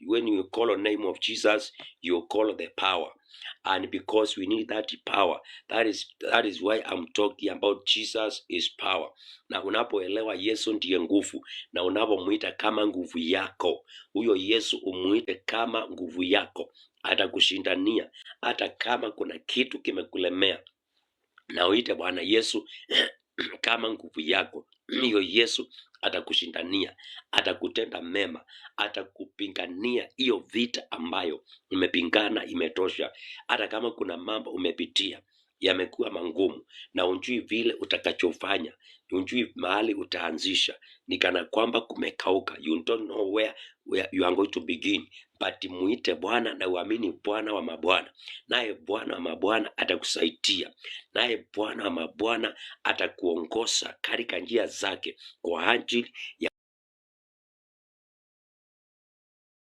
when you call on name of Jesus, you call the power. And because we need that power, that is why I'm talking about Jesus is power. Na unapoelewa Yesu ndiye nguvu, na unapomuita kama nguvu yako, huyo Yesu umuite kama nguvu yako, atakushindania. Hata kama kuna kitu kimekulemea, na uite Bwana Yesu kama nguvu yako, hiyo Yesu atakushindania, atakutenda mema, atakupingania hiyo vita ambayo umepingana imetosha. Hata kama kuna mambo umepitia yamekuwa mangumu na unjui vile utakachofanya, unjui mahali utaanzisha, ni kana kwamba kumekauka, you don't know where you are going to begin, but muite Bwana na uamini Bwana wa mabwana, naye Bwana wa mabwana atakusaidia, naye Bwana wa mabwana atakuongoza katika njia zake kwa ajili ya